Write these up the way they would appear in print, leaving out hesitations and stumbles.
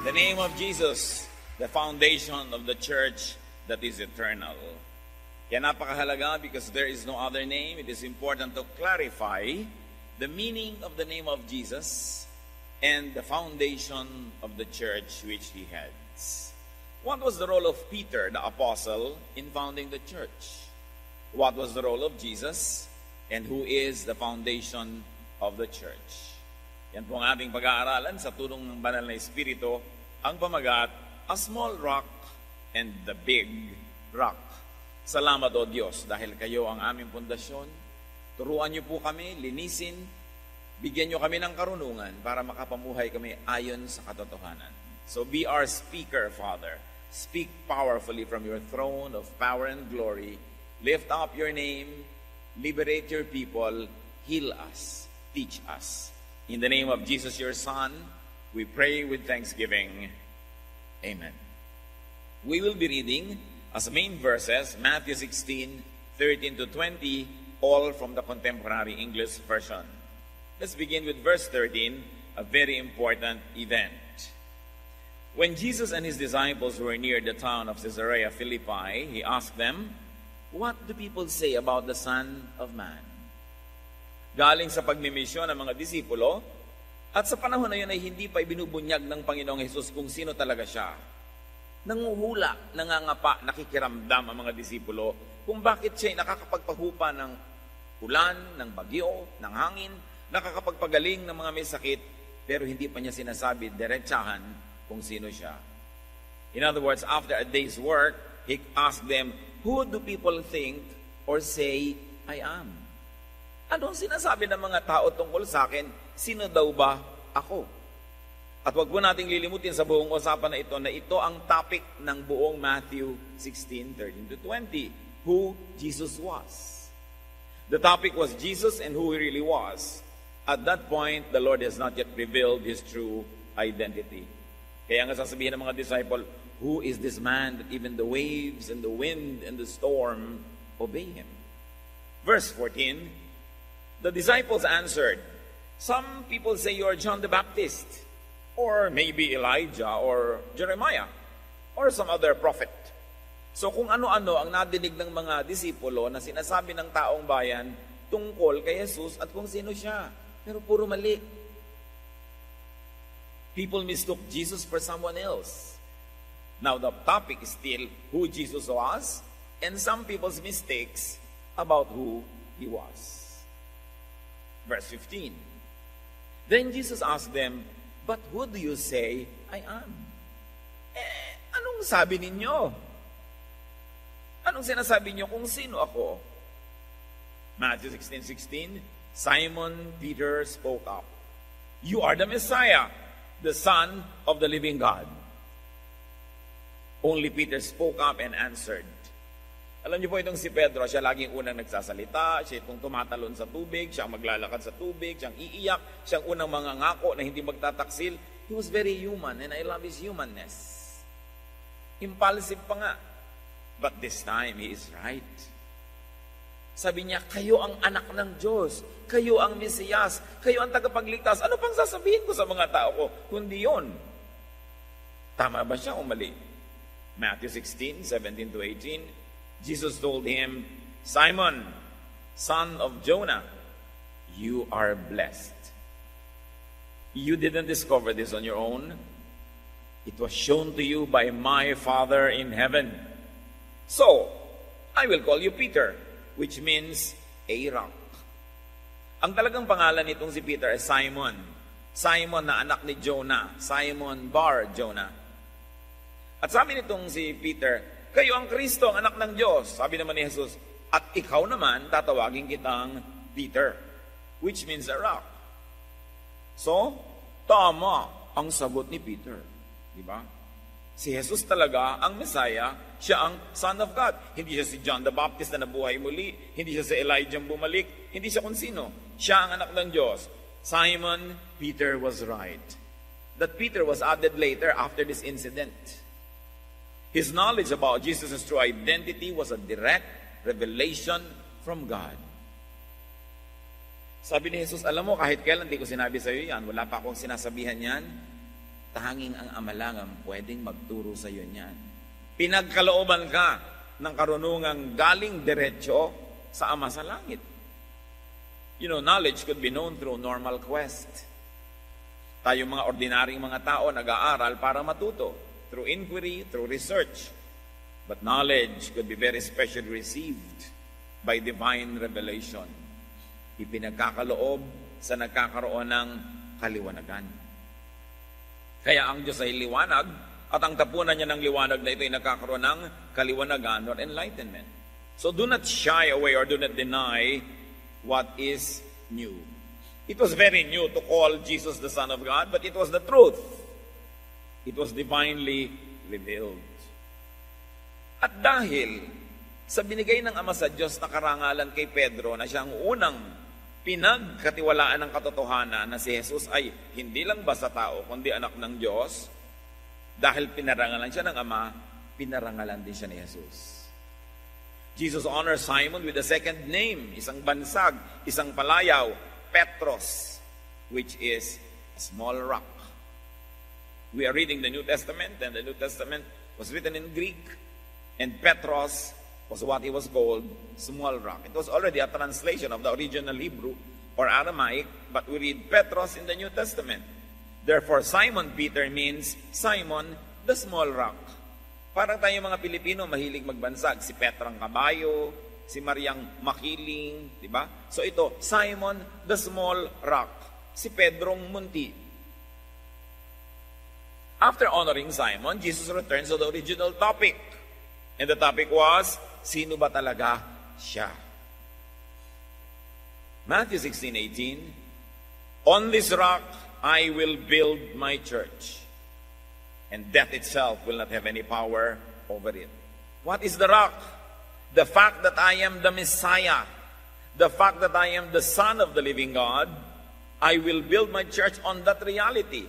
The name of Jesus, the foundation of the church that is eternal. Kaya napakahalaga because there is no other name. It is important to clarify the meaning of the name of Jesus and the foundation of the church which he heads. What was the role of Peter, the apostle, in founding the church? What was the role of Jesus? And who is the foundation of the church? Yan po ang ating pag-aaralan sa tulong ng Banal na Espiritu, ang pamagat, a small rock and the big rock. Salamat o Diyos dahil kayo ang aming pundasyon. Turuan niyo po kami, linisin, bigyan niyo kami ng karunungan para makapamuhay kami ayon sa katotohanan. So be our speaker, Father. Speak powerfully from your throne of power and glory. Lift up your name, liberate your people, heal us, teach us. In the name of Jesus, your Son, we pray with thanksgiving. Amen. We will be reading as main verses, Matthew 16, 13 to 20, all from the Contemporary English Version. Let's begin with verse 13, a very important event. When Jesus and his disciples were near the town of Caesarea Philippi, he asked them, "What do people say about the Son of Man?" Galing sa pagmimisyon ng mga disipulo, at sa panahon na yun ay hindi pa ibinubunyag ng Panginoong Hesus kung sino talaga siya. Nanguhula, nangangapa, nakikiramdam ang mga disipulo kung bakit siya ay nakakapagpahupa ng ulan, ng bagyo, ng hangin, nakakapagpagaling ng mga may sakit, pero hindi pa niya sinasabi diretsahan kung sino siya. In other words, after a day's work, he asked them, "Who do people think or say I am?" Anong sinasabi ng mga tao tungkol sa akin? Sino daw ba ako? At wag po nating lilimutin sa buong usapan na ito ang topic ng buong Matthew 16, 13 to 20. Who Jesus was. The topic was Jesus and who he really was. At that point, the Lord has not yet revealed his true identity. Kaya nga sasabihin ng mga disciple, who is this man that even the waves and the wind and the storm obey him? Verse 14, the disciples answered, "Some people say you are John the Baptist, or maybe Elijah, or Jeremiah, or some other prophet." So kung ano-ano ang nadinig ng mga disipulo na sinasabi ng taong bayan tungkol kay Jesus at kung sino siya. Pero puro mali. People mistook Jesus for someone else. Now the topic is still who Jesus was and some people's mistakes about who he was. Verse 15. Then Jesus asked them, "But who do you say I am?" Anong sabi ninyo? Anong sinasabi niyo kung sino ako? Matthew 16:16, Simon Peter spoke up. "You are the Messiah, the Son of the living God." Only Peter spoke up and answered. Alam niyo po itong si Pedro, siya laging unang nagsasalita, siya itong tumatalon sa tubig, siya ang maglalakad sa tubig, siya ang iiyak, siya ang unang mangangako na hindi magtataksil. He was very human and I love his humanness. Impulsive pa nga. But this time, he is right. Sabi niya, kayo ang anak ng Diyos, kayo ang Mesiyas, kayo ang tagapagligtas. Ano pang sasabihin ko sa mga tao ko? Kundi yun. Tama ba siya o mali? Matthew 16:17 to 18, Jesus told him, "Simon, son of Jonah, you are blessed. You didn't discover this on your own. It was shown to you by my Father in heaven. So, I will call you Peter," which means a rock. Ang talagang pangalan nitong si Peter ay Simon. Simon na anak ni Jonah. Simon Bar Jonah. At sabi nitong si Peter, "Kayo ang Kristo, ang anak ng Diyos." Sabi naman ni Jesus, "At ikaw naman, tatawagin kitang Peter," which means a rock. So, tama ang sagot ni Peter. Diba? Si Jesus talaga ang Messiah, siya ang Son of God. Hindi siya si John the Baptist na nabuhay muli, hindi siya si Elijah bumalik, hindi siya kung sino. Siya ang anak ng Diyos. Simon Peter was right. That Peter was added later after this incident. His knowledge about Jesus' true identity was a direct revelation from God. Sabi ni Jesus, alam mo, kahit kailan di ko sinabi sa iyo yan, wala pa akong sinasabihan yan. tanging ang Ama lang ang pwedeng magturo sa iyo niyan. Pinagkalooban ka ng karunungang galing diretso sa Ama sa langit. You know, knowledge could be known through normal quest. Tayo mga ordinaryong mga tao nag-aaral para matuto, through inquiry, through research. But knowledge could be very specially received by divine revelation. Ipinagkakaloob sa nagkakaroon ng kaliwanagan. Kaya ang Diyos ay liwanag, at ang tapunan niya ng liwanag na ito ay nagkakaroon ng kaliwanagan or enlightenment. So do not shy away or do not deny what is new. It was very new to call Jesus the Son of God, but it was the truth. It was divinely revealed. At dahil sa binigay ng Ama sa Diyos na karangalan kay Pedro na siya ang unang pinagkatiwalaan ng katotohanan na si Jesus ay hindi lang basta tao, kundi anak ng Diyos, dahil pinarangalan siya ng Ama, pinarangalan din siya ni Jesus. Jesus honors Simon with a second name, isang bansag, isang palayaw, Petros, which is a small rock. We are reading the New Testament, and the New Testament was written in Greek, and Petros was what he was called, small rock. It was already a translation of the original Hebrew or Aramaic, but we read Petros in the New Testament. Therefore, Simon Peter means Simon the small rock. Parang tayo mga Pilipino mahilig magbansag, si Petrang Kabayo, si Mariang Makiling, di ba? So ito, Simon the small rock, si Pedrong Munti. After honoring Simon, Jesus returns to the original topic. And the topic was, sino ba talaga siya? Matthew 16:18, on this rock I will build my church, and death itself will not have any power over it. What is the rock? The fact that I am the Messiah, the fact that I am the Son of the living God. I will build my church on that reality.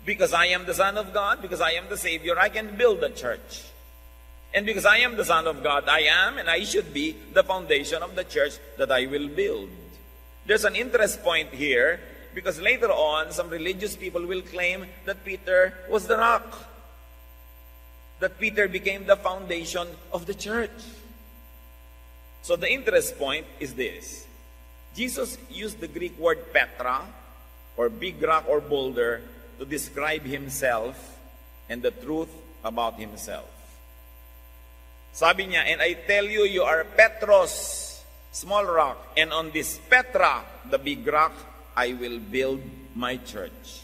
Because I am the Son of God, because I am the Savior, I can build a church. And because I am the Son of God, I am and I should be the foundation of the church that I will build. There's an interest point here, because later on, some religious people will claim that Peter was the rock. That Peter became the foundation of the church. So the interest point is this. Jesus used the Greek word Petra, or big rock or boulder, to describe himself and the truth about himself. Sabi niya, and I tell you, you are Petros, small rock, and on this Petra, the big rock, I will build my church.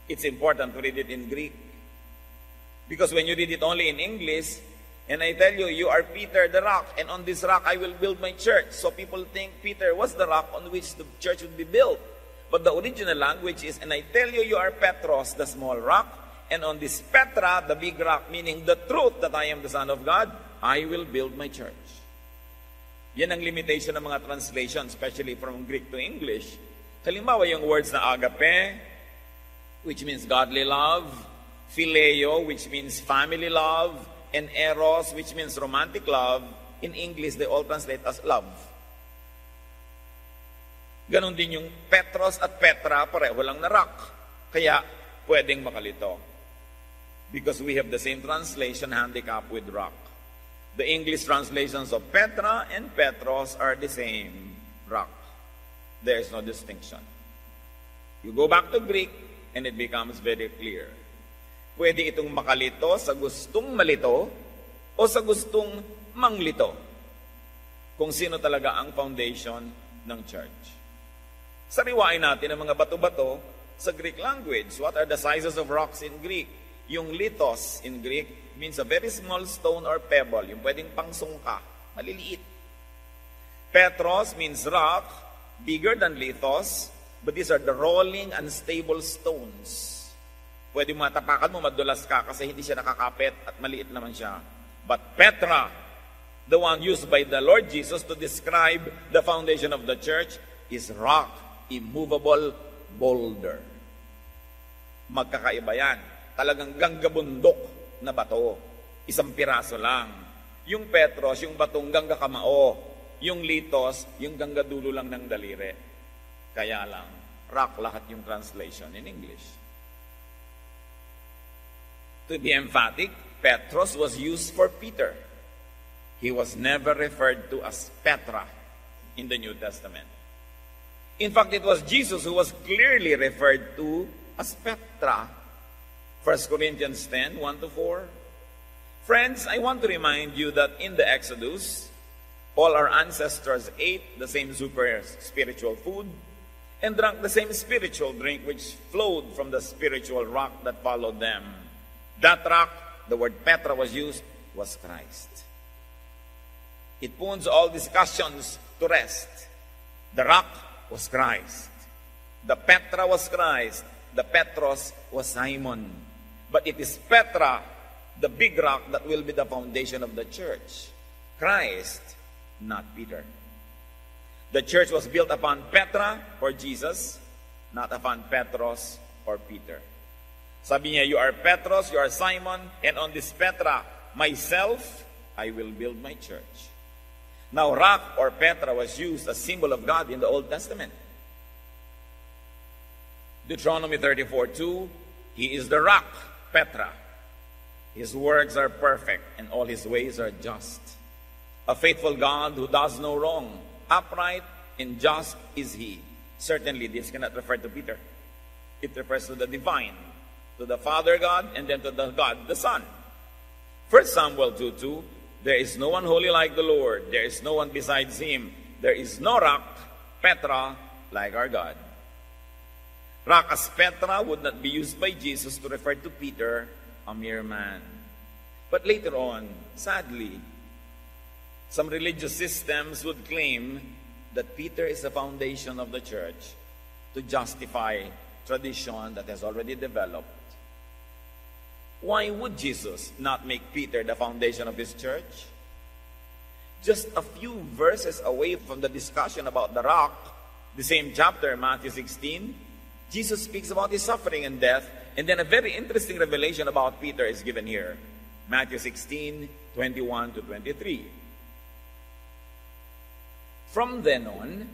It's important to read it in Greek. Because when you read it only in English, and I tell you, you are Peter the rock, and on this rock I will build my church. So people think Peter was the rock on which the church would be built. But the original language is, and I tell you, you are Petros, the small rock, and on this Petra, the big rock, meaning the truth that I am the Son of God, I will build my church. Yan ang limitation ng mga translation, especially from Greek to English. Halimbawa yung words na agape, which means godly love, phileo, which means family love, and eros, which means romantic love. In English, they all translate as love. Ganon din yung Petros at Petra, pareho lang na rock. Kaya, pwedeng makalito. Because we have the same translation handicap with rock. The English translations of Petra and Petros are the same rock. There is no distinction. You go back to Greek and it becomes very clear. Pwede itong makalito sa gustong malito o sa gustong manglito. Kung sino talaga ang foundation ng church. Sariwain natin ang mga bato-bato sa Greek language. What are the sizes of rocks in Greek? Yung lithos in Greek means a very small stone or pebble. Yung pwedeng pangsungka. Maliliit. Petros means rock, bigger than lithos, but these are the rolling, unstable stones. Pwede matapakan mo, madulas ka kasi hindi siya nakakapit at maliit naman siya. But Petra, the one used by the Lord Jesus to describe the foundation of the church, is rock, immovable boulder. Magkakaiba yan. Talagang ganggabundok na bato. Isang piraso lang. Yung Petros, yung batong gangga kamao. Yung litos, yung gangga dulo lang ng daliri. Kaya lang, rock lahat yung translation in English. To be emphatic, Petros was used for Peter. He was never referred to as Petra in the New Testament. In fact, it was Jesus who was clearly referred to as Petra. 1 Corinthians 10, 1-4. Friends, I want to remind you that in the Exodus, all our ancestors ate the same super spiritual food and drank the same spiritual drink which flowed from the spiritual rock that followed them. That rock, the word Petra was used, was Christ. It puts all discussions to rest. The rock was Christ. The Petra was Christ. The Petros was Simon. But it is Petra, the big rock, that will be the foundation of the church. Christ, not Peter. The church was built upon Petra or Jesus, not upon Petros or Peter. Sabi niya, you are Petros, you are Simon, and on this Petra, myself, I will build my church. Now, rock or Petra was used as symbol of God in the Old Testament. Deuteronomy 34:2, He is the rock, Petra. His works are perfect, and all His ways are just. A faithful God who does no wrong, upright and just is He. Certainly, this cannot refer to Peter. It refers to the divine, to the Father God, and then to the God, the Son. 1 Samuel 2:2, there is no one holy like the Lord. There is no one besides Him. There is no rock, Petra, like our God. Rock as Petra would not be used by Jesus to refer to Peter, a mere man. But later on, sadly, some religious systems would claim that Peter is the foundation of the church to justify tradition that has already developed. Why would Jesus not make Peter the foundation of His church? Just a few verses away from the discussion about the rock, the same chapter, Matthew 16, Jesus speaks about His suffering and death, and then a very interesting revelation about Peter is given here. Matthew 16, 21-23. From then on,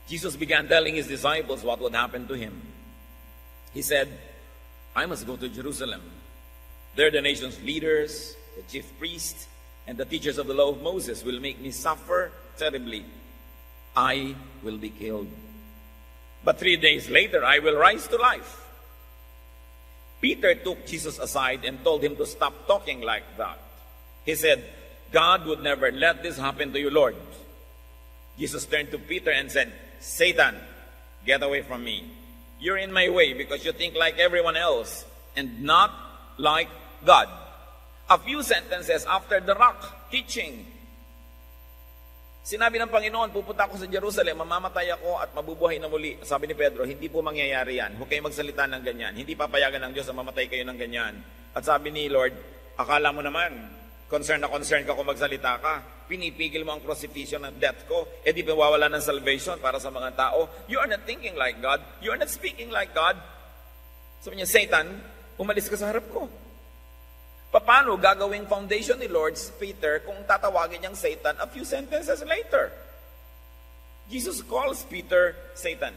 Jesus began telling His disciples what would happen to Him. He said, I must go to Jerusalem. There the nation's leaders, the chief priests, and the teachers of the law of Moses will make me suffer terribly. I will be killed. But 3 days later, I will rise to life. Peter took Jesus aside and told him to stop talking like that. He said, God would never let this happen to you, Lord. Jesus turned to Peter and said, Satan, get away from me. You're in my way because you think like everyone else and not like God. A few sentences after the rock teaching, sinabi ng Panginoon, pupunta ako sa Jerusalem, mamamatay ako at mabubuhay na muli. Sabi ni Pedro, hindi po mangyayari yan. Huwag kayo magsalita ng ganyan. Hindi papayagan ng Diyos na mamatay kayo ng ganyan. At sabi ni Lord, akala mo naman, concern na concern ka kung magsalita ka. Pinipigil mo ang crucifixion at death ko. E di mawawala ng salvation para sa mga tao. You are not thinking like God. You are not speaking like God. Sabi niya, Satan, umalis ka sa harap ko. Paano gagawing foundation ni Lord Peter kung tatawagin niyang Satan a few sentences later? Jesus calls Peter Satan.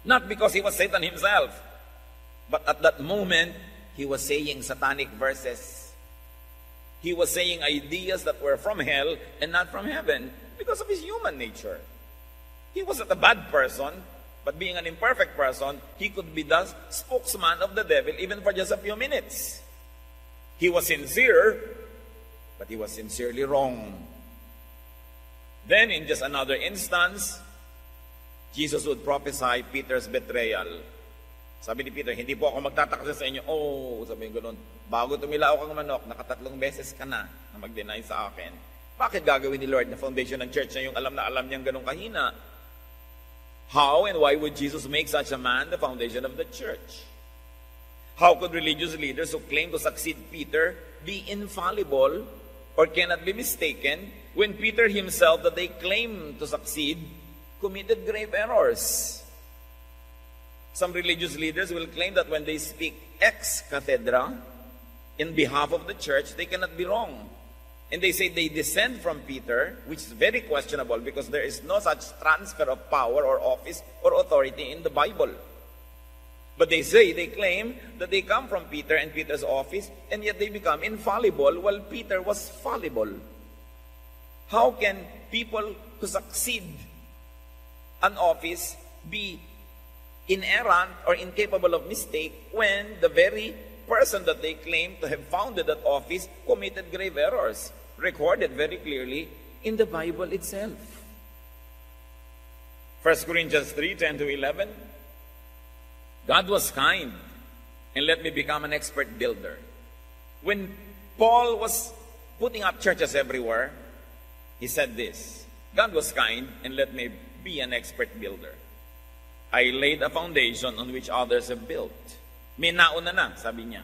Not because he was Satan himself, but at that moment, he was saying satanic verses. He was saying ideas that were from hell and not from heaven because of his human nature. He wasn't a bad person, but being an imperfect person, he could be the spokesman of the devil even for just a few minutes. He was sincere, but he was sincerely wrong. Then, in just another instance, Jesus would prophesy Peter's betrayal. Sabi ni Peter, hindi po ako magtataksa sa inyo. Oh, sabi niya gano'n, bago tumilaw kang manok, nakatatlong beses ka na mag-deny sa akin. Bakit gagawin ni Lord na foundation ng church na yung alam na alam niyang gano'ng kahina? How and why would Jesus make such a man the foundation of the church? How could religious leaders who claim to succeed Peter be infallible or cannot be mistaken when Peter himself, that they claim to succeed, committed grave errors? Some religious leaders will claim that when they speak ex cathedra in behalf of the church, they cannot be wrong. And they say they descend from Peter, which is very questionable because there is no such transfer of power or office or authority in the Bible. But they claim that they come from Peter and Peter's office, and yet they become infallible while Peter was fallible. How can people who succeed an office be inerrant or incapable of mistake when the very person that they claim to have founded that office committed grave errors, recorded very clearly in the Bible itself? 1 Corinthians 3:10-11, God was kind and let me become an expert builder. When Paul was putting up churches everywhere, he said this, God was kind and let me be an expert builder. I laid a foundation on which others have built. May nauna na, sabi niya.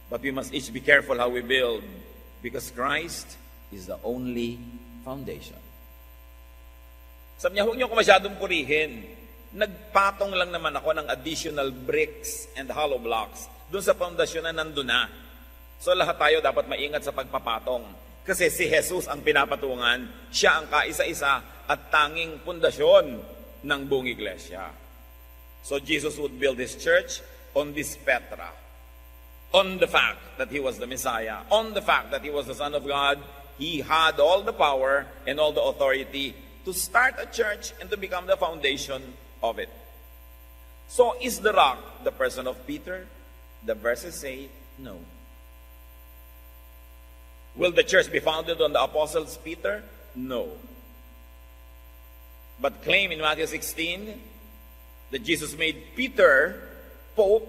But we must each be careful how we build because Christ is the only foundation. Sabi niya, huwag niyo ko masyadong purihin. Nagpatong lang naman ako ng additional bricks and hollow blocks doon sa foundation na nandun na. So lahat tayo dapat maingat sa pagpapatong. Kasi si Jesus ang pinapatungan, siya ang kaisa-isa at tanging pundasyon ng buong iglesia. So Jesus would build His church on this Petra, on the fact that He was the Messiah, on the fact that He was the Son of God. He had all the power and all the authority to start a church and to become the foundation of it. So is the rock the person of Peter? The verses say no. Will the church be founded on the apostles Peter? No. But claim in Matthew 16 that Jesus made Peter Pope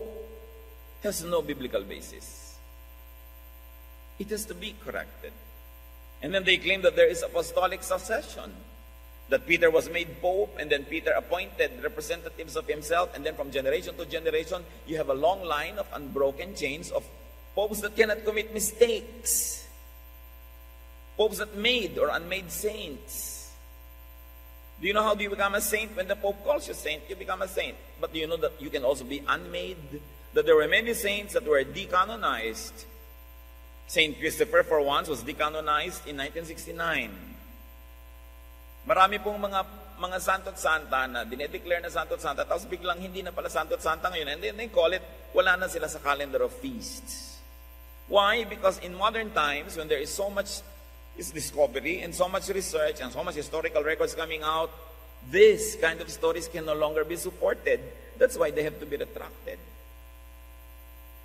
has no biblical basis. It has to be corrected. And then they claim that there is apostolic succession. That Peter was made Pope, and then Peter appointed representatives of himself, and then from generation to generation, you have a long line of unbroken chains of popes that cannot commit mistakes. Popes that made or unmade saints. Do you know how do you become a saint? When the Pope calls you saint, you become a saint. But do you know that you can also be unmade? That there were many saints that were decanonized. Saint Christopher, for once, was decanonized in 1969. Marami pong mga santo at santa na dinedeclare na santo at santa, tapos biglang hindi na pala santo at santa ngayon. And then they call it, wala na sila sa calendar of feasts. Why? Because in modern times, when there is so much discovery and so much research and so much historical records coming out, this kind of stories can no longer be supported. That's why they have to be retracted.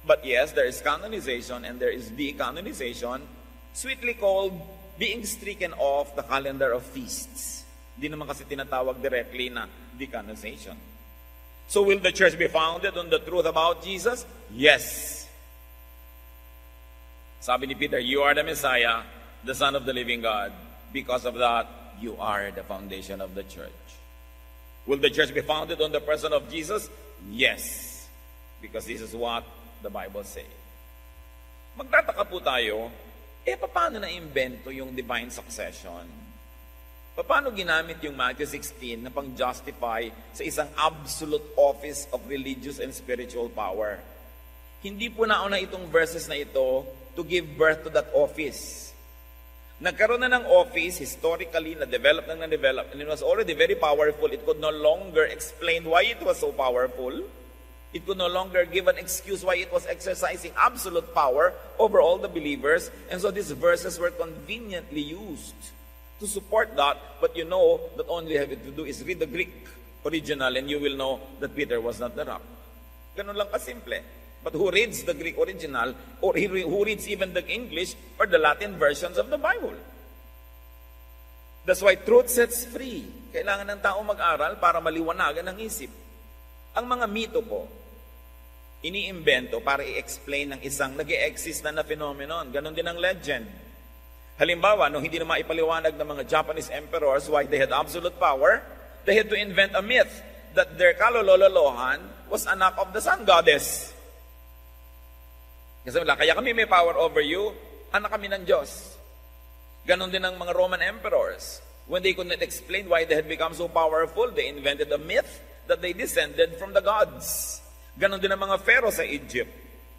But yes, there is canonization and there is decanonization, sweetly called being stricken off the calendar of feasts. Di naman kasi tinatawag directly na decanonization. So will the church be founded on the truth about Jesus? Yes. Sabi ni Peter, you are the Messiah, the Son of the living God. Because of that, you are the foundation of the church. Will the church be founded on the person of Jesus? Yes. Because this is what the Bible says. Magtataka po tayo, paano na-invento yung divine succession? Paano ginamit yung Matthew 16 na pang-justify sa isang absolute office of religious and spiritual power? Hindi po nauna itong verses na ito to give birth to that office. Nagkaroon na ng office, historically, na-develop, and it was already very powerful. It could no longer explain why it was so powerful. It could no longer give an excuse why it was exercising absolute power over all the believers. And so these verses were conveniently used to support that. But you know that all you have to do is read the Greek original and you will know that Peter was not the rock. Ganun lang kasimple. But who reads the Greek original or who reads even the English or the Latin versions of the Bible? That's why truth sets free. Kailangan ng tao mag-aral para maliwanagan ang isip. Ang mga mito po, iniimbento para i-explain ng isang nag-e-exist na phenomenon. Ganon din ang legend. Halimbawa, nung hindi na maipaliwanag ng mga Japanese emperors why they had absolute power, they had to invent a myth that their kalololohan was anak of the sun goddess. Kasi wala, kaya kami may power over you, anak kami ng Diyos. Ganon din ang mga Roman emperors. When they could not explain why they had become so powerful, they invented a myth that they descended from the gods. Ganon din ang mga pharaoh sa Egypt.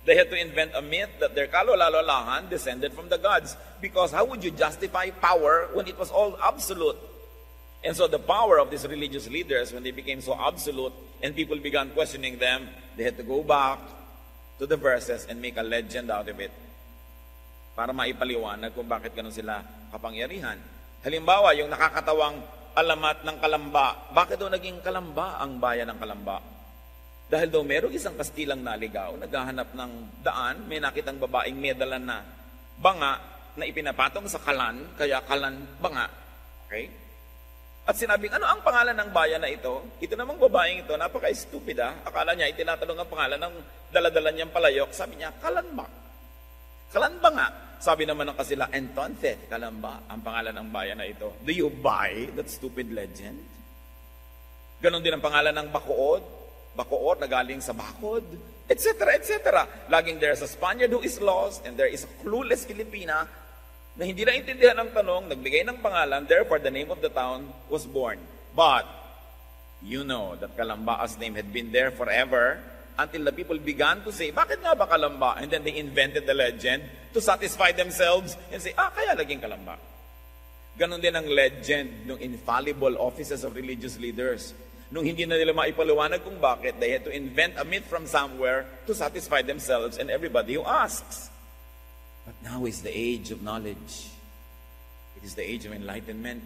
They had to invent a myth that their kalolalahan descended from the gods. Because how would you justify power when it was all absolute? And so the power of these religious leaders, when they became so absolute and people began questioning them, they had to go back to the verses and make a legend out of it para maipaliwanag kung bakit ganun sila kapangyarihan. Halimbawa, yung nakakatawang alamat ng Kalamba. Bakit daw naging Kalamba ang bayan ng Kalamba? Dahil daw merong isang Kastilang naligaw, naghahanap ng daan, may nakitang babaeng may dala na banga na ipinapatong sa kalan, kaya kalan banga. Okay? At sinabing, ano ang pangalan ng bayan na ito? Ito namang babaeng ito, napaka-stupid ha. Akala niya, itinatanong ang pangalan ng daladala niyang palayok. Sabi niya, Kalanba. Kalanba nga. Sabi naman ng kasila, entonces, Kalamba, ang pangalan ng bayan na ito. Do you buy that stupid legend? Ganon din ang pangalan ng Bacood. Bacoor na galing sa Bacod, etc., etc. Laging there's a Spaniard who is lost and there is a clueless Filipina na hindi na intindihan ang tanong, nagbigay ng pangalan, therefore the name of the town was born. But, you know that Kalamba's name had been there forever until the people began to say, bakit nga ba Kalamba? And then they invented the legend to satisfy themselves and say, kaya naging Kalamba. Ganon din ang legend ng infallible offices of religious leaders. Nung hindi na nila maipaliwanag kung bakit, they had to invent a myth from somewhere to satisfy themselves and everybody who asks. But now is the age of knowledge. It is the age of enlightenment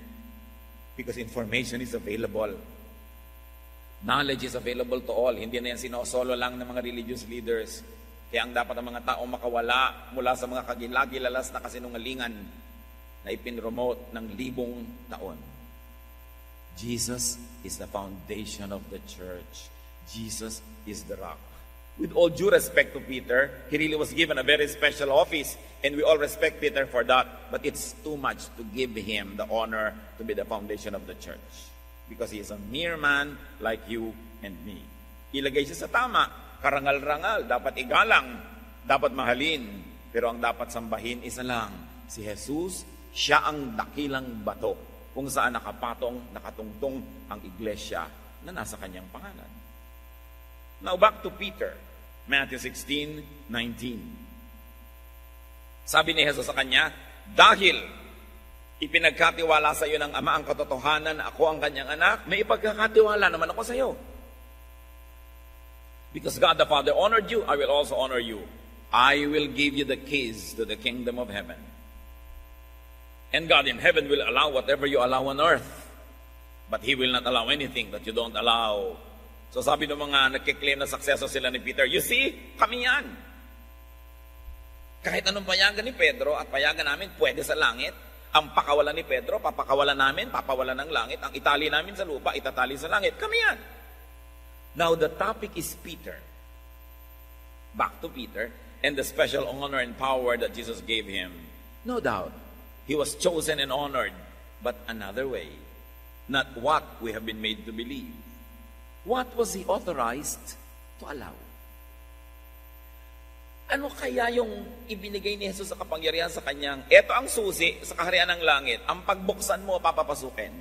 because information is available. Knowledge is available to all. Hindi na yan sinosolo lang ng mga religious leaders. Kaya ang dapat ang mga tao makawala mula sa mga kagilagilalas na kasinungalingan na ipinromote ng libong taon. Jesus is the foundation of the church. Jesus is the rock. With all due respect to Peter, he really was given a very special office, and we all respect Peter for that, but it's too much to give him the honor to be the foundation of the church. Because he is a mere man like you and me. Ilagay siya sa tama, karangal-rangal, dapat igalang, dapat mahalin, pero ang dapat sambahin isa lang, si Jesus, siya ang dakilang bato, kung saan nakatungtong ang iglesia na nasa kanyang pangalan. Now back to Peter, Matthew 16:19. Sabi ni Jesus sa kanya, dahil ipinagkatiwala sa iyo ng Ama ang katotohanan na ako ang kanyang anak, may ipagkakatiwala naman ako sa iyo. Because God the Father honored you, I will also honor you. I will give you the keys to the kingdom of heaven. And God in heaven will allow whatever you allow on earth. But He will not allow anything that you don't allow. So sabi ng mga nagkiklaim na successor sila ni Peter, you see, kami yan. Kahit anong payagan ni Pedro at payagan namin, pwede sa langit. Ang pakawalan ni Pedro, papakawalan namin, papawalan ng langit. Ang itali namin sa lupa, itatali sa langit. Kami yan. Now the topic is Peter. Back to Peter and the special honor and power that Jesus gave him. No doubt, he was chosen and honored, but another way. Not what we have been made to believe. What was he authorized to allow? Ano kaya yung ibinigay ni Jesus sa kapangyarihan sa kanyang, eto ang susi sa kaharian ng langit, ang pagbuksan mo, papapasukin.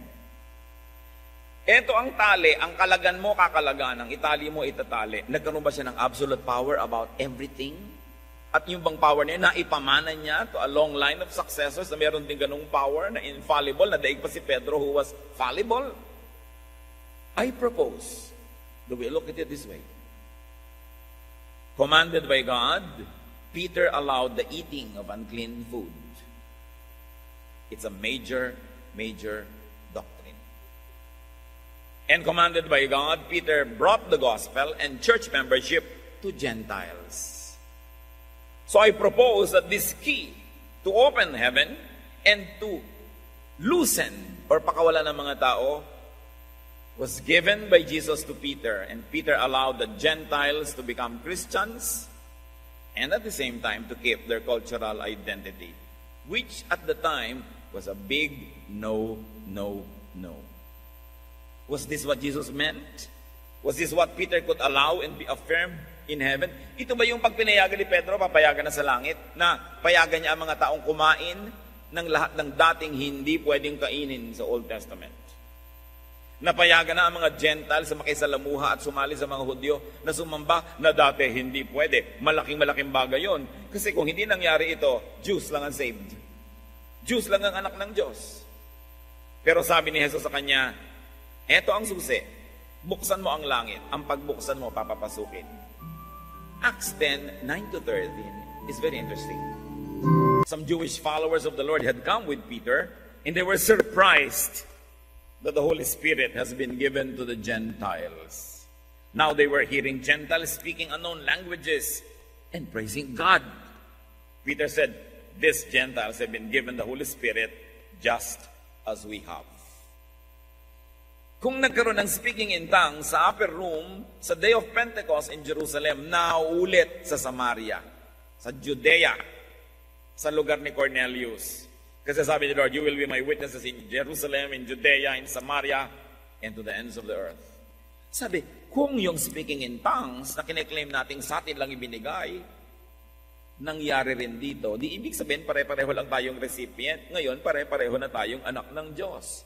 Eto ang tali, ang kalagan mo, kakalagan, ang itali mo, itatali. Nagkaroon ba siya ng absolute power about everything? At yung bang power niya, naipamana niya to a long line of successors na meron din ganung power na infallible, na daig pa si Pedro who was fallible? I propose that we look at it this way. Commanded by God, Peter allowed the eating of unclean food. It's a major doctrine. And commanded by God, Peter brought the gospel and church membership to Gentiles. So I propose that this key to open heaven and to loosen or pakawalan ng mga tao was given by Jesus to Peter, and Peter allowed the Gentiles to become Christians and at the same time to keep their cultural identity, which at the time was a big no. Was this what Jesus meant? Was this what Peter could allow and be affirmed in heaven? Ito ba yung pagpinayagan ni Pedro, papayagan na sa langit, na payagan niya ang mga taong kumain ng lahat ng dating hindi pwedeng kainin sa Old Testament? Napayagan na ang mga Gentiles sa makisalamuha at sumali sa mga Hudyo na sumamba na dati hindi pwede. Malaking bagay yon. Kasi kung hindi nangyari ito, Jews lang ang saved. Jews lang ang anak ng Diyos. Pero sabi ni Jesus sa kanya, eto ang susi. Buksan mo ang langit. Ang pagbuksan mo, papapasukin. Acts 10, 9 to 13 is very interesting. Some Jewish followers of the Lord had come with Peter, and they were surprised that the Holy Spirit has been given to the Gentiles. Now they were hearing Gentiles speaking unknown languages and praising God. Peter said, these Gentiles have been given the Holy Spirit just as we have. Kung nagkaroon ng speaking in tongues sa upper room sa Day of Pentecost in Jerusalem, naulit sa Samaria, sa Judea, sa lugar ni Cornelius. Kasi sabi ni Lord, you will be my witnesses in Jerusalem, in Judea, in Samaria, and to the ends of the earth. Sabi, kung yung speaking in tongues na kiniklaim nating sa atin lang ibinigay, nangyari rin dito, di ibig sabihin pare-pareho lang tayong recipient. Ngayon, pare-pareho na tayong anak ng Diyos.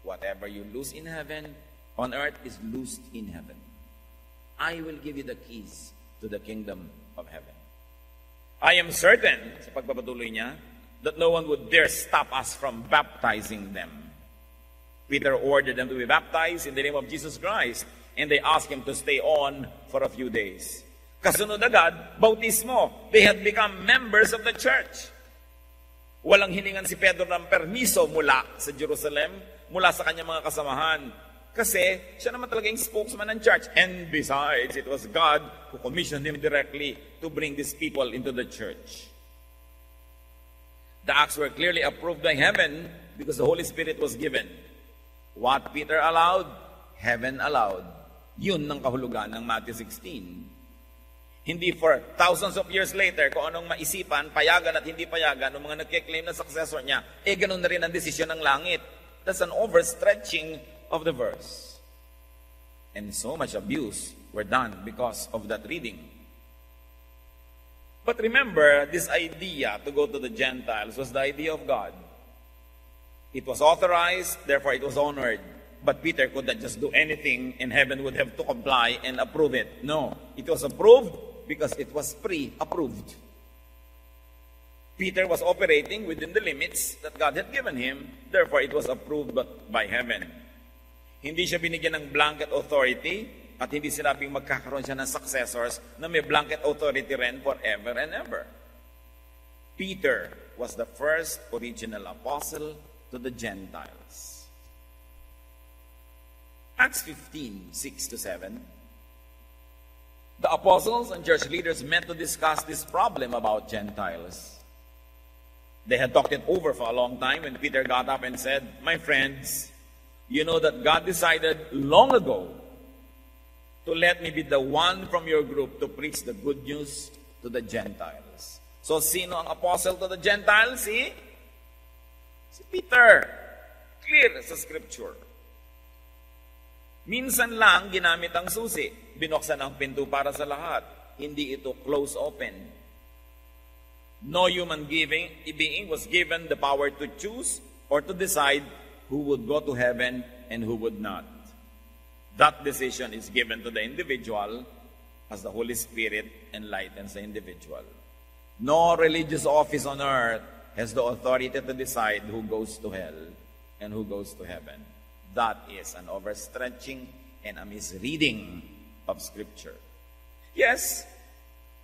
Whatever you lose in heaven, on earth is loosed in heaven. I will give you the keys to the kingdom of heaven. I am certain, sa pagpapatuloy niya, that no one would dare stop us from baptizing them. Peter ordered them to be baptized in the name of Jesus Christ, and they asked him to stay on for a few days. Kasunod agad, bautismo. They had become members of the church. Walang hiningan si Pedro ng permiso mula sa Jerusalem, mula sa kanyang mga kasamahan. Kasi siya naman talaga yung spokesman ng church. And besides, it was God who commissioned him directly to bring these people into the church. The acts were clearly approved by heaven because the Holy Spirit was given. What Peter allowed, heaven allowed. Yun ang kahulugan ng Matthew 16. Hindi for thousands of years later, kung anong maisipan, payagan at hindi payagan, ng mga nagkiklaim na successor niya, ganun na rin ang desisyon ng langit. That's an overstretching of the verse. And so much abuse were done because of that reading. But remember, this idea to go to the Gentiles was the idea of God. It was authorized, therefore it was honored. But Peter could not just do anything and heaven would have to comply and approve it. No, it was approved because it was pre-approved. Peter was operating within the limits that God had given him, therefore it was approved by heaven. Hindi siya binigyan ng blanket authority at hindi sinabing magkakaroon siya ng successors na may blanket authority rin forever and ever. Peter was the first original apostle to the Gentiles. Acts 15, 6 to 7. The apostles and church leaders met to discuss this problem about Gentiles. They had talked it over for a long time when Peter got up and said, my friends, you know that God decided long ago to let me be the one from your group to preach the good news to the Gentiles. So, sino ang apostle to the Gentiles? Si Peter. Clear sa scripture. Minsan lang ginamit ang susi. Binuksan ang pinto para sa lahat. Hindi ito close open. No human being was given the power to choose or to decide who would go to heaven and who would not. That decision is given to the individual as the Holy Spirit enlightens the individual. No religious office on earth has the authority to decide who goes to hell and who goes to heaven. That is an overstretching and a misreading of Scripture. Yes,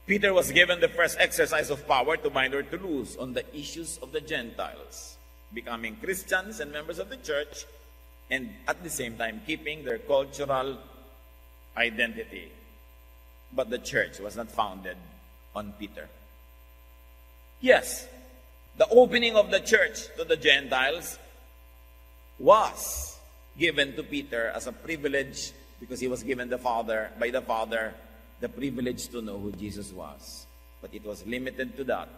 Peter was given the first exercise of power to bind or to loose on the issues of the Gentiles, becoming Christians and members of the church, and at the same time keeping their cultural identity. But the church was not founded on Peter. Yes, the opening of the church to the Gentiles was given to Peter as a privilege because he was given by the Father the privilege to know who Jesus was. But it was limited to that.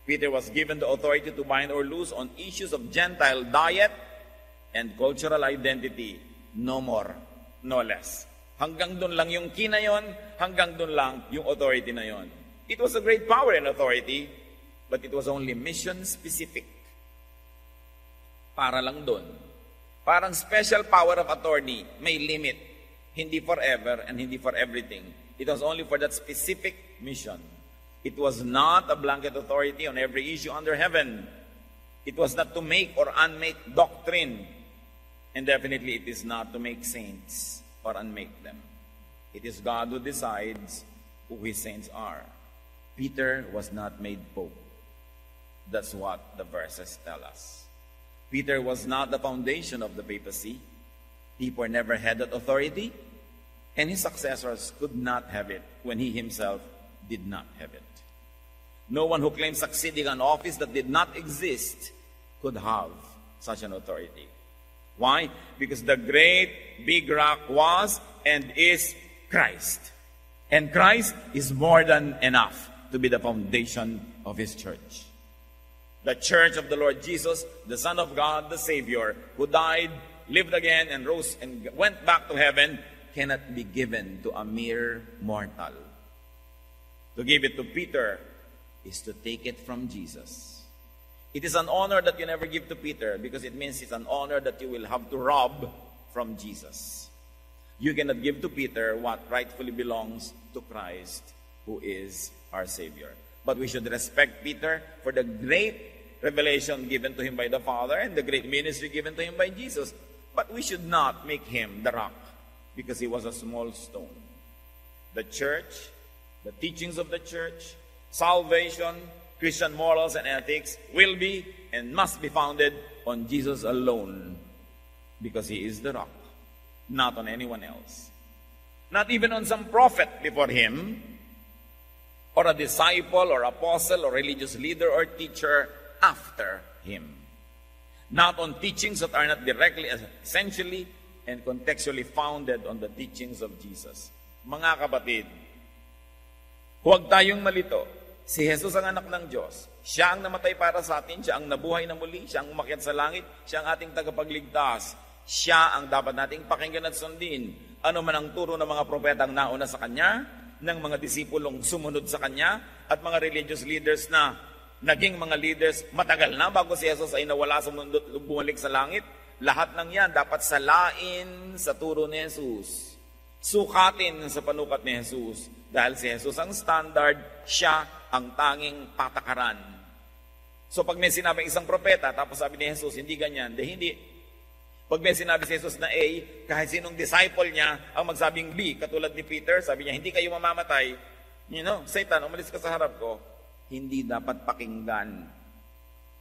Peter was given the authority to bind or loose on issues of Gentile diet and cultural identity. No more, no less. Hanggang doon lang yung key na yon, hanggang doon lang yung authority na yon. It was a great power and authority, but it was only mission specific. Para lang doon. Parang special power of attorney, may limit. Hindi forever and hindi for everything. It was only for that specific mission. It was not a blanket authority on every issue under heaven. It was not to make or unmake doctrine. And definitely it is not to make saints or unmake them. It is God who decides who his saints are. Peter was not made pope. That's what the verses tell us. Peter was not the foundation of the papacy. Peter never had that authority, and his successors could not have it when he himself did not have it. No one who claims succeeding an office that did not exist could have such an authority. Why? Because the great big rock was and is Christ. And Christ is more than enough to be the foundation of his church. The church of the Lord Jesus, the Son of God, the Savior, who died, lived again, and rose and went back to heaven, cannot be given to a mere mortal. To give it to Peter is to take it from Jesus. It is an honor that you never give to Peter because it means it's an honor that you will have to rob from Jesus. You cannot give to Peter what rightfully belongs to Christ, who is our Savior. But we should respect Peter for the great revelation given to him by the Father and the great ministry given to him by Jesus. But we should not make him the rock because he was a small stone. The church, the teachings of the church, salvation, Christian morals and ethics will be and must be founded on Jesus alone because he is the rock, not on anyone else. Not even on some prophet before him, or a disciple or apostle or religious leader or teacher after him. Not on teachings that are not directly, essentially, and contextually founded on the teachings of Jesus. Mga kapatid, huwag tayong malito. Si Jesus ang anak ng Diyos. Siya ang namatay para sa atin. Siya ang nabuhay na muli. Siya ang umakyat sa langit. Siya ang ating tagapagligtas. Siya ang dapat nating pakinggan at sundin. Ano man ang turo ng mga propetang nauna sa Kanya, ng mga disipulong sumunod sa Kanya, at mga religious leaders na naging mga leaders matagal na bago si Jesus ay nawala sa mundo at bumalik sa langit. Lahat ng yan dapat salain sa turo ni Jesus. Sukatin sa panukat ni Jesus. Dahil si Jesus ang standard, siya ang tanging patakaran. So pag may sinabi isang propeta, tapos sabi ni Jesus, hindi ganyan, hindi. Pag may sinabi si Jesus na A, kahit sinong disciple niya ang magsabing B, katulad ni Peter, sabi niya, hindi kayo mamamatay. Satan, umalis ka sa harap ko. Hindi dapat pakinggan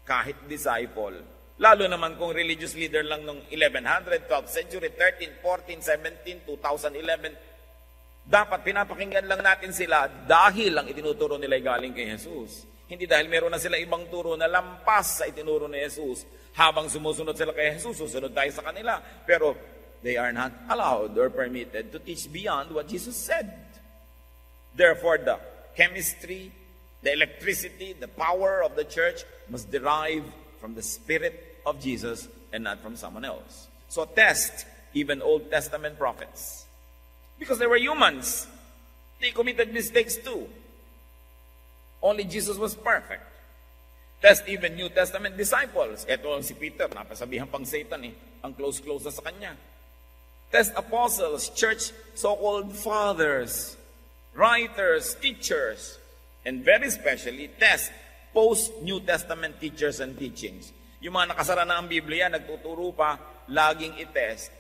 kahit disciple. Lalo naman kung religious leader lang nung 1100, 12th century, 13, 14, 17, 2011, dapat pinapakinggan lang natin sila dahil ang itinuturo nila ay galing kay Jesus. Hindi dahil meron na sila ibang turo na lampas sa itinuro ni Jesus. Habang sumusunod sila kay Jesus, susunod tayo sa kanila. Pero they are not allowed or permitted to teach beyond what Jesus said. Therefore, the chemistry, the electricity, the power of the church must derive from the Spirit of Jesus and not from someone else. So test even Old Testament prophets. Because they were humans. They committed mistakes too. Only Jesus was perfect. Test even New Testament disciples. Ito si Peter, napasabihan pang Satan ang close na sa kanya. Test apostles, church so-called fathers, writers, teachers, and very especially test post-New Testament teachers and teachings. Yung mga nakasara na ang Biblia, nagtuturo pa, laging itest.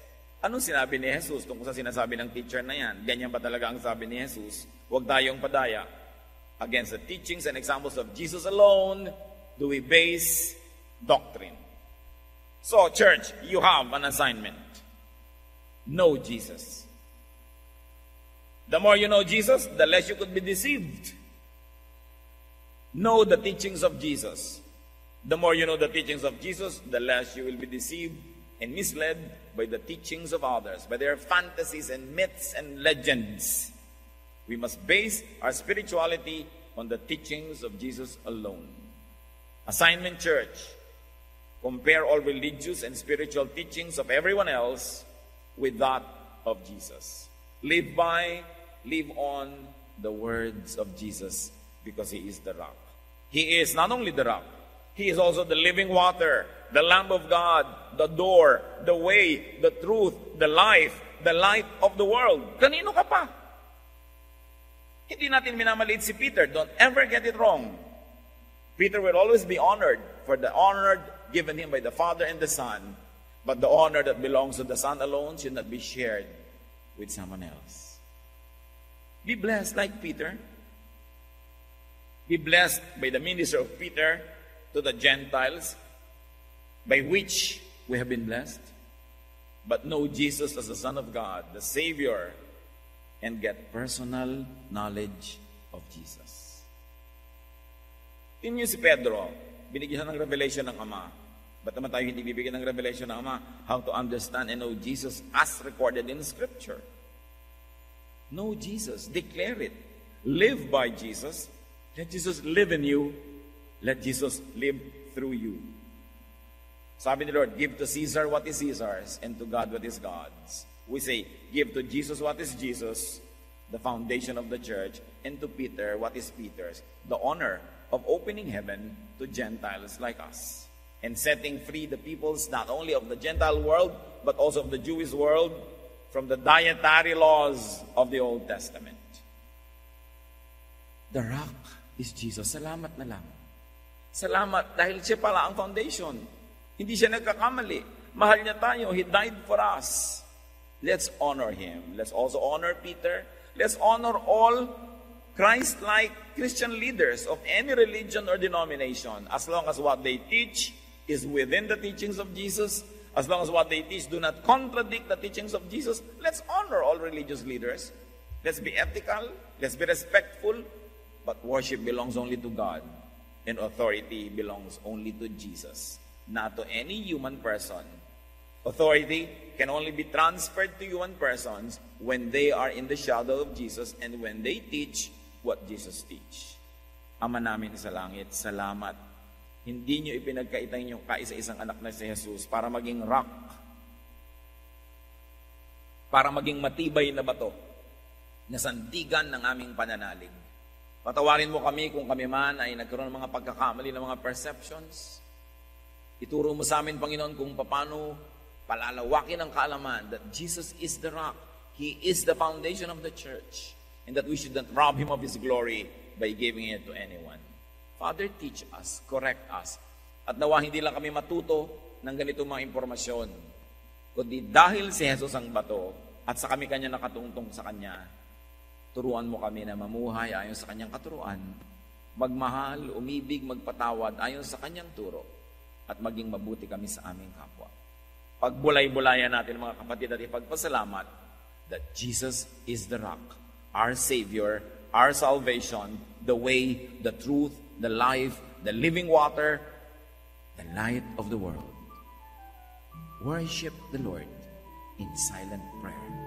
Anong sinabi ni Jesus tungkol sa sinasabi ng teacher na yan? Ganyan ba talaga ang sabi ni Jesus? Huwag tayong padaya. Against the teachings and examples of Jesus alone do we base doctrine. So, church, you have an assignment. Know Jesus. The more you know Jesus, the less you could be deceived. Know the teachings of Jesus. The more you know the teachings of Jesus, the less you will be deceived and misled by the teachings of others, by their fantasies and myths and legends. We must base our spirituality on the teachings of Jesus alone. Assignment Church, compare all religious and spiritual teachings of everyone else with that of Jesus. Live by, live on the words of Jesus because He is the rock. He is not only the rock, He is also the living water, the Lamb of God, the door, the way, the truth, the life, the light of the world. Kanino ka pa? Hindi natin minamaliit si Peter. Don't ever get it wrong. Peter will always be honored for the honor given him by the Father and the Son. But the honor that belongs to the Son alone should not be shared with someone else. Be blessed like Peter. Be blessed by the ministry of Peter to the Gentiles, by which we have been blessed. But know Jesus as the Son of God, the Savior, and get personal knowledge of Jesus. Tingnan niyo si Pedro, binigyan ng revelation ng Ama. Ba't naman tayo hindi bibigyan ng revelation ng Ama? How to understand and know Jesus as recorded in Scripture. Know Jesus. Declare it. Live by Jesus. Let Jesus live in you. Let Jesus live through you. Sabi ni Lord, give to Caesar what is Caesar's, and to God what is God's. We say, give to Jesus what is Jesus, the foundation of the church, and to Peter what is Peter's, the honor of opening heaven to Gentiles like us, and setting free the peoples not only of the Gentile world, but also of the Jewish world from the dietary laws of the Old Testament. The rock is Jesus. Salamat na lang. Salamat dahil siya pala ang foundation. Hindi siya nagkakamali. Mahal niya tayo. He died for us. Let's honor Him. Let's also honor Peter. Let's honor all Christ-like Christian leaders of any religion or denomination, as long as what they teach is within the teachings of Jesus, as long as what they teach do not contradict the teachings of Jesus. Let's honor all religious leaders. Let's be ethical. Let's be respectful. But worship belongs only to God, and authority belongs only to Jesus, not to any human person. Authority can only be transferred to human persons when they are in the shadow of Jesus and when they teach what Jesus teach. Ama namin sa langit, salamat. Hindi nyo ipinagkaitan yung kaisa-isang anak na si Jesus para maging rock, para maging matibay na bato na sandigan ng aming pananalig. Patawarin mo kami kung kami man ay nagkaroon ng mga pagkakamali ng mga perceptions. Ituro mo sa amin, Panginoon, kung paano palalawakin ang kaalaman that Jesus is the rock. He is the foundation of the church. And that we should not rob Him of His glory by giving it to anyone. Father, teach us, correct us. At nawa hindi lang kami matuto ng ganitong mga impormasyon, kundi dahil si Jesus ang bato at sa kami Kanya nakatungtong sa Kanya, turuan mo kami na mamuhay ayon sa Kanyang katuruan, magmahal, umibig, magpatawad ayon sa Kanyang turo, at maging mabuti kami sa aming kapwa. Pagbulay-bulayan natin mga kapatid at ipagpasalamat that Jesus is the rock, our Savior, our salvation, the way, the truth, the life, the living water, the light of the world. Worship the Lord in silent prayer.